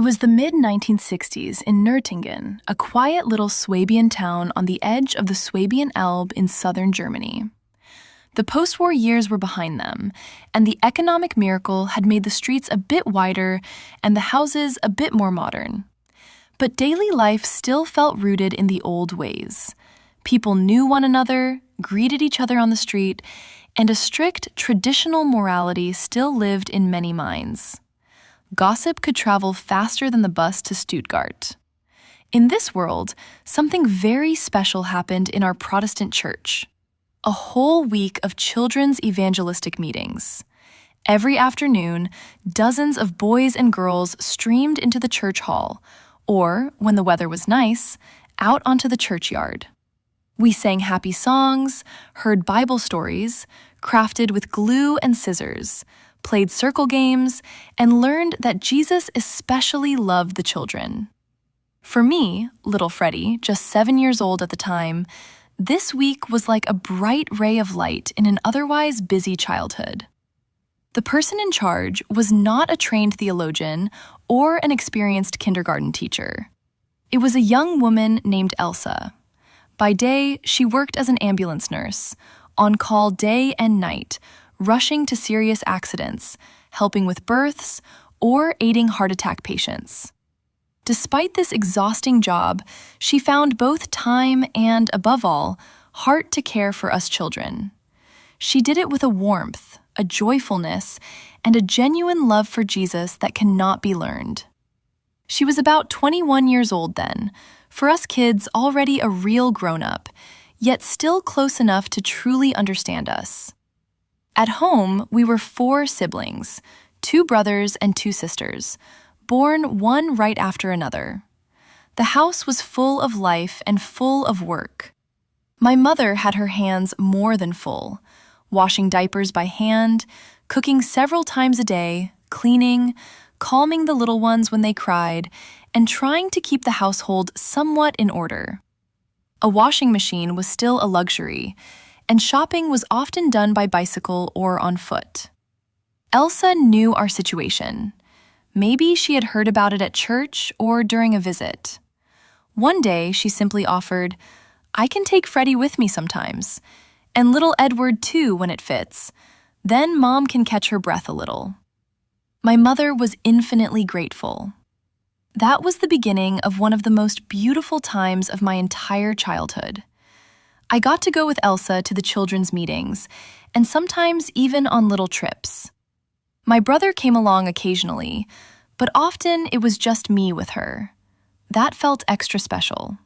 It was the mid-1960s in Nürtingen, a quiet little Swabian town on the edge of the Swabian Elbe in southern Germany. The post-war years were behind them, and the economic miracle had made the streets a bit wider and the houses a bit more modern. But daily life still felt rooted in the old ways. People knew one another, greeted each other on the street, and a strict traditional morality still lived in many minds. Gossip could travel faster than the bus to Stuttgart. In this world, something very special happened in our Protestant church. A whole week of children's evangelistic meetings. Every afternoon, dozens of boys and girls streamed into the church hall, or, when the weather was nice, out onto the churchyard. We sang happy songs, heard Bible stories, crafted with glue and scissors, played circle games, and learned that Jesus especially loved the children. For me, little Freddie, just 7 years old at the time, this week was like a bright ray of light in an otherwise busy childhood. The person in charge was not a trained theologian or an experienced kindergarten teacher. It was a young woman named Elsa. By day, she worked as an ambulance nurse, on call day and night, rushing to serious accidents, helping with births, or aiding heart attack patients. Despite this exhausting job, she found both time and, above all, heart to care for us children. She did it with a warmth, a joyfulness, and a genuine love for Jesus that cannot be learned. She was about 21 years old then, for us kids already a real grown-up, yet still close enough to truly understand us. At home, we were 4 siblings, 2 brothers and 2 sisters, born one right after another. The house was full of life and full of work. My mother had her hands more than full, washing diapers by hand, cooking several times a day, cleaning, calming the little ones when they cried, and trying to keep the household somewhat in order. A washing machine was still a luxury, and shopping was often done by bicycle or on foot. Elsa knew our situation. Maybe she had heard about it at church or during a visit. One day, she simply offered, "I can take Freddie with me sometimes, and little Edward too when it fits. Then Mom can catch her breath a little." My mother was infinitely grateful. That was the beginning of one of the most beautiful times of my entire childhood. I got to go with Elsa to the children's meetings, and sometimes even on little trips. My brother came along occasionally, but often it was just me with her. That felt extra special.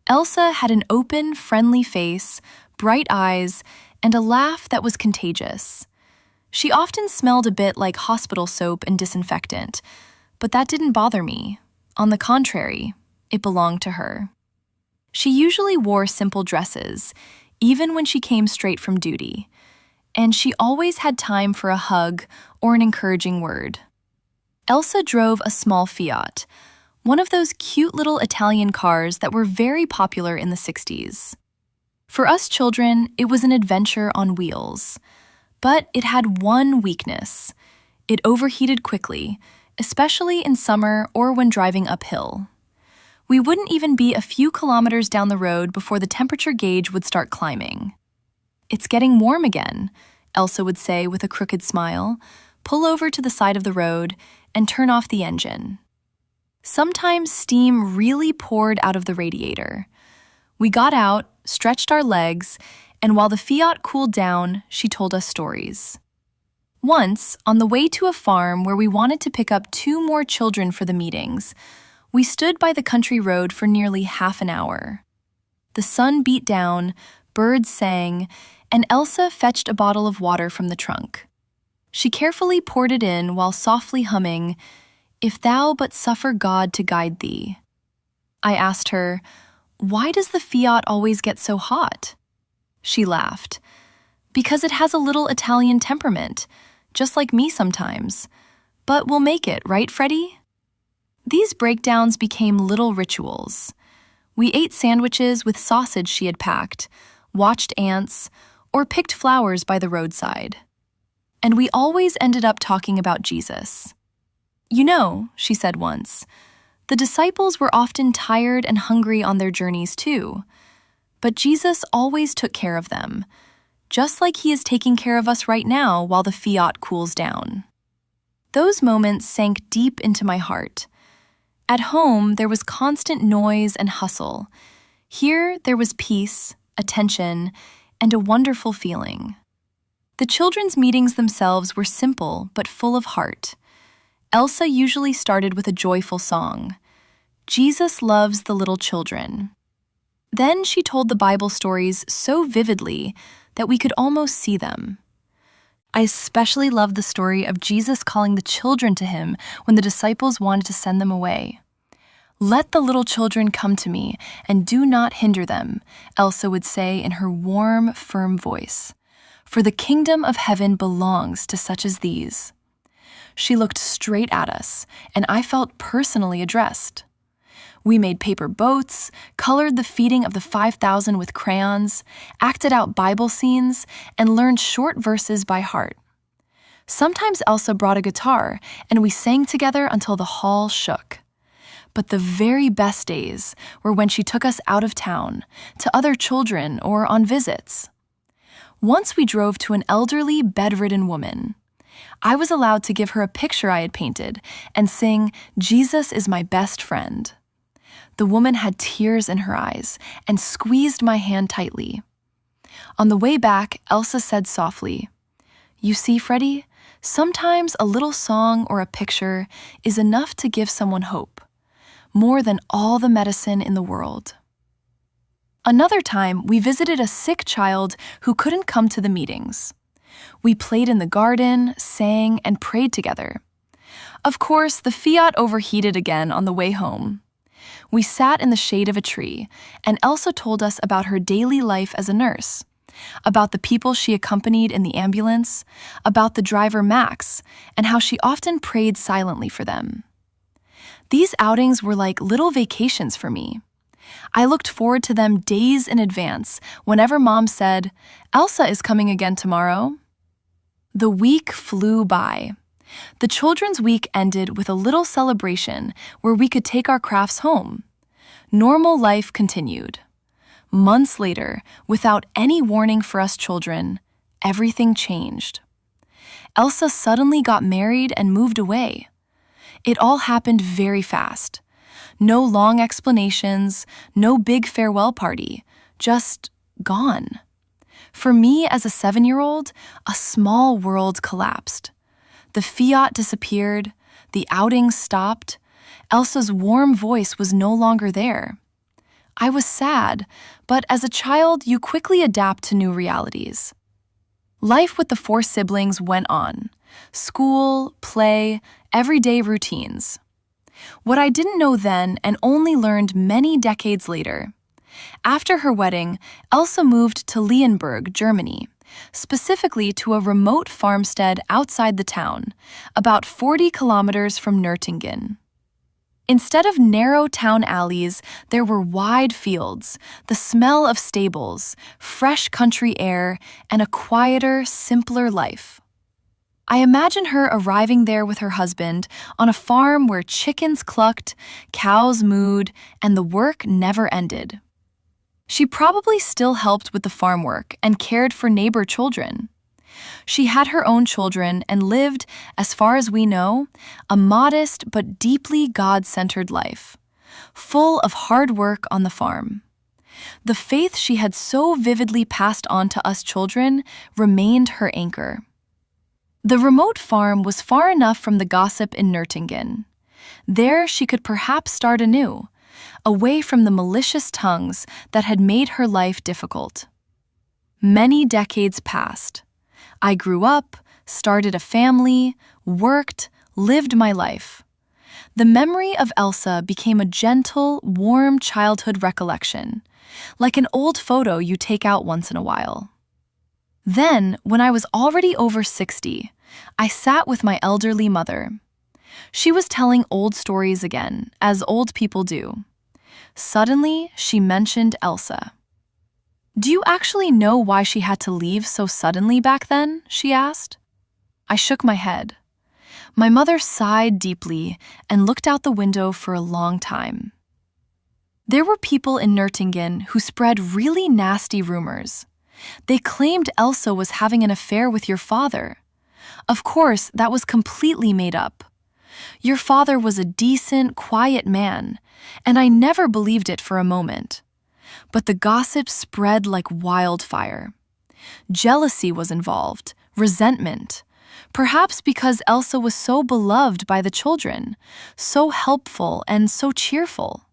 Elsa had an open, friendly face, bright eyes, and a laugh that was contagious. She often smelled a bit like hospital soap and disinfectant, but that didn't bother me. On the contrary, it belonged to her. She usually wore simple dresses, even when she came straight from duty, and she always had time for a hug or an encouraging word. Elsa drove a small Fiat, one of those cute little Italian cars that were very popular in the 60s. For us children, it was an adventure on wheels. But it had one weakness. It overheated quickly, especially in summer or when driving uphill. We wouldn't even be a few kilometers down the road before the temperature gauge would start climbing. "It's getting warm again," Elsa would say with a crooked smile, pull over to the side of the road, and turn off the engine. Sometimes steam really poured out of the radiator. We got out, stretched our legs, and while the Fiat cooled down, she told us stories. Once, on the way to a farm where we wanted to pick up 2 more children for the meetings, we stood by the country road for nearly half an hour. The sun beat down, birds sang, and Elsa fetched a bottle of water from the trunk. She carefully poured it in while softly humming, "If thou but suffer God to guide thee." I asked her, "Why does the Fiat always get so hot?" She laughed. "Because it has a little Italian temperament, just like me sometimes. But we'll make it, right, Freddie?" These breakdowns became little rituals. We ate sandwiches with sausage she had packed, watched ants, or picked flowers by the roadside. And we always ended up talking about Jesus. "You know," she said once, "the disciples were often tired and hungry on their journeys too. But Jesus always took care of them, just like he is taking care of us right now while the Fiat cools down." Those moments sank deep into my heart. At home, there was constant noise and hustle. Here, there was peace, attention, and a wonderful feeling. The children's meetings themselves were simple but full of heart. Elsa usually started with a joyful song, "Jesus loves the little children." Then she told the Bible stories so vividly that we could almost see them. I especially loved the story of Jesus calling the children to him when the disciples wanted to send them away. "Let the little children come to me, and do not hinder them," Elsa would say in her warm, firm voice. "For the kingdom of heaven belongs to such as these." She looked straight at us, and I felt personally addressed. We made paper boats, colored the feeding of the 5,000 with crayons, acted out Bible scenes, and learned short verses by heart. Sometimes Elsa brought a guitar, and we sang together until the hall shook. But the very best days were when she took us out of town, to other children or on visits. Once we drove to an elderly, bedridden woman. I was allowed to give her a picture I had painted and sing, "Jesus is my best friend." The woman had tears in her eyes and squeezed my hand tightly. On the way back, Elsa said softly, "You see, Freddie, sometimes a little song or a picture is enough to give someone hope, more than all the medicine in the world." Another time, we visited a sick child who couldn't come to the meetings. We played in the garden, sang, and prayed together. Of course, the Fiat overheated again on the way home. We sat in the shade of a tree, and Elsa told us about her daily life as a nurse, about the people she accompanied in the ambulance, about the driver Max, and how she often prayed silently for them. These outings were like little vacations for me. I looked forward to them days in advance whenever Mom said, "Elsa is coming again tomorrow." The week flew by. The children's week ended with a little celebration where we could take our crafts home. Normal life continued. Months later, without any warning for us children, everything changed. Elsa suddenly got married and moved away. It all happened very fast. No long explanations, no big farewell party, just gone. For me as a 7-year-old, a small world collapsed. The Fiat disappeared, the outings stopped, Elsa's warm voice was no longer there. I was sad, but as a child, you quickly adapt to new realities. Life with the 4 siblings went on. School, play, everyday routines. What I didn't know then and only learned many decades later. After her wedding, Elsa moved to Leonberg, Germany, specifically to a remote farmstead outside the town, about 40 kilometers from Nürtingen. Instead of narrow town alleys, there were wide fields, the smell of stables, fresh country air, and a quieter, simpler life. I imagine her arriving there with her husband on a farm where chickens clucked, cows mooed, and the work never ended. She probably still helped with the farm work and cared for neighbor children. She had her own children and lived, as far as we know, a modest but deeply God-centered life, full of hard work on the farm. The faith she had so vividly passed on to us children remained her anchor. The remote farm was far enough from the gossip in Nürtingen. There she could perhaps start anew, away from the malicious tongues that had made her life difficult. Many decades passed. I grew up, started a family, worked, lived my life. The memory of Elsa became a gentle, warm childhood recollection, like an old photo you take out once in a while. Then, when I was already over 60, I sat with my elderly mother. She was telling old stories again, as old people do. Suddenly, she mentioned Elsa. "Do you actually know why she had to leave so suddenly back then?" she asked. I shook my head. My mother sighed deeply and looked out the window for a long time. There were people in Nürtingen who spread really nasty rumors. They claimed Elsa was having an affair with your father. Of course, that was completely made up. Your father was a decent, quiet man, and I never believed it for a moment. But the gossip spread like wildfire. Jealousy was involved, resentment, perhaps because Elsa was so beloved by the children, so helpful and so cheerful.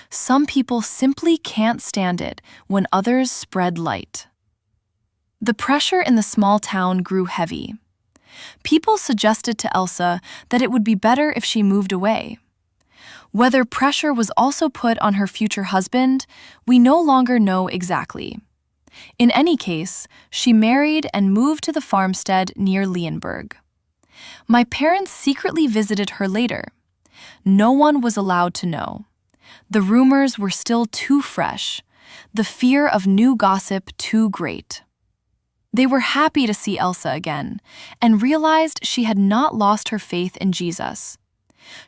Some people simply can't stand it when others spread light. The pressure in the small town grew heavy. People suggested to Elsa that it would be better if she moved away. Whether pressure was also put on her future husband, we no longer know exactly. In any case, she married and moved to the farmstead near Leonberg. My parents secretly visited her later. No one was allowed to know. The rumors were still too fresh, the fear of new gossip too great. They were happy to see Elsa again and realized she had not lost her faith in Jesus.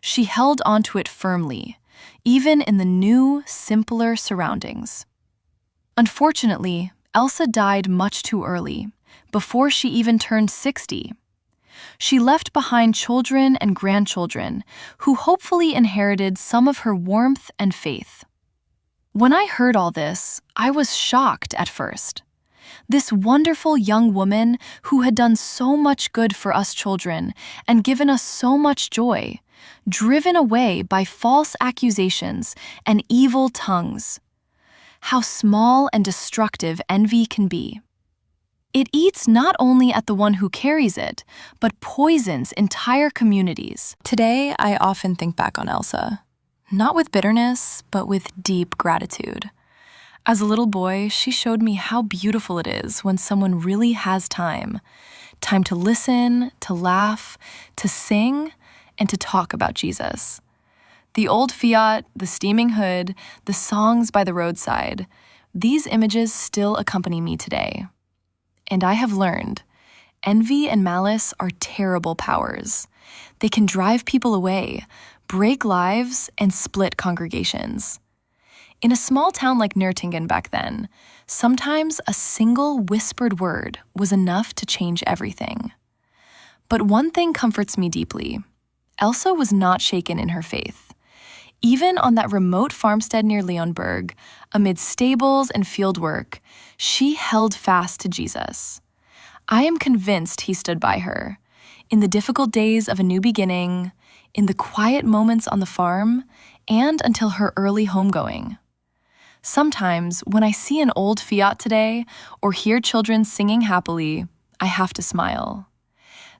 She held onto it firmly, even in the new, simpler surroundings. Unfortunately, Elsa died much too early, before she even turned 60. She left behind children and grandchildren who hopefully inherited some of her warmth and faith. When I heard all this, I was shocked at first. This wonderful young woman who had done so much good for us children and given us so much joy, driven away by false accusations and evil tongues. How small and destructive envy can be. It eats not only at the one who carries it, but poisons entire communities. Today, I often think back on Elsa, not with bitterness, but with deep gratitude. As a little boy, she showed me how beautiful it is when someone really has time to listen, to laugh, to sing, and to talk about Jesus. The old Fiat, the steaming hood, the songs by the roadside, these images still accompany me today. And I have learned, envy and malice are terrible powers. They can drive people away, break lives, and split congregations. In a small town like Nürtingen back then, sometimes a single whispered word was enough to change everything. But one thing comforts me deeply. Elsa was not shaken in her faith. Even on that remote farmstead near Leonberg, amid stables and fieldwork, she held fast to Jesus. I am convinced he stood by her, in the difficult days of a new beginning, in the quiet moments on the farm, and until her early homegoing. Sometimes, when I see an old Fiat today or hear children singing happily, I have to smile.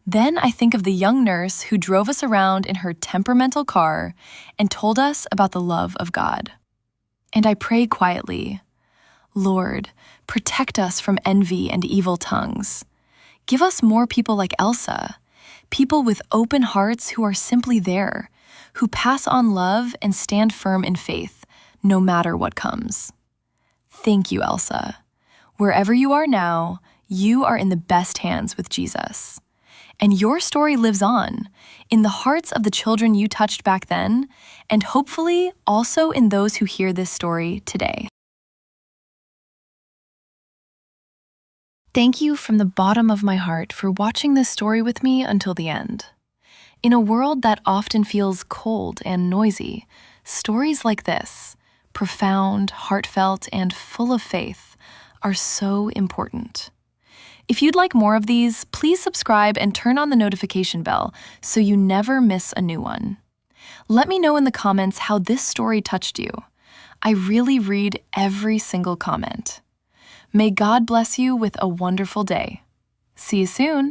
Then I think of the young nurse who drove us around in her temperamental car and told us about the love of God. And I pray quietly, Lord, protect us from envy and evil tongues. Give us more people like Elsa, people with open hearts who are simply there, who pass on love and stand firm in faith, no matter what comes. Thank you, Elsa. Wherever you are now, you are in the best hands with Jesus. And your story lives on, in the hearts of the children you touched back then, and hopefully also in those who hear this story today. Thank you from the bottom of my heart for watching this story with me until the end. In a world that often feels cold and noisy, stories like this, profound, heartfelt, and full of faith, are so important. If you'd like more of these, please subscribe and turn on the notification bell so you never miss a new one. Let me know in the comments how this story touched you. I really read every single comment. May God bless you with a wonderful day. See you soon.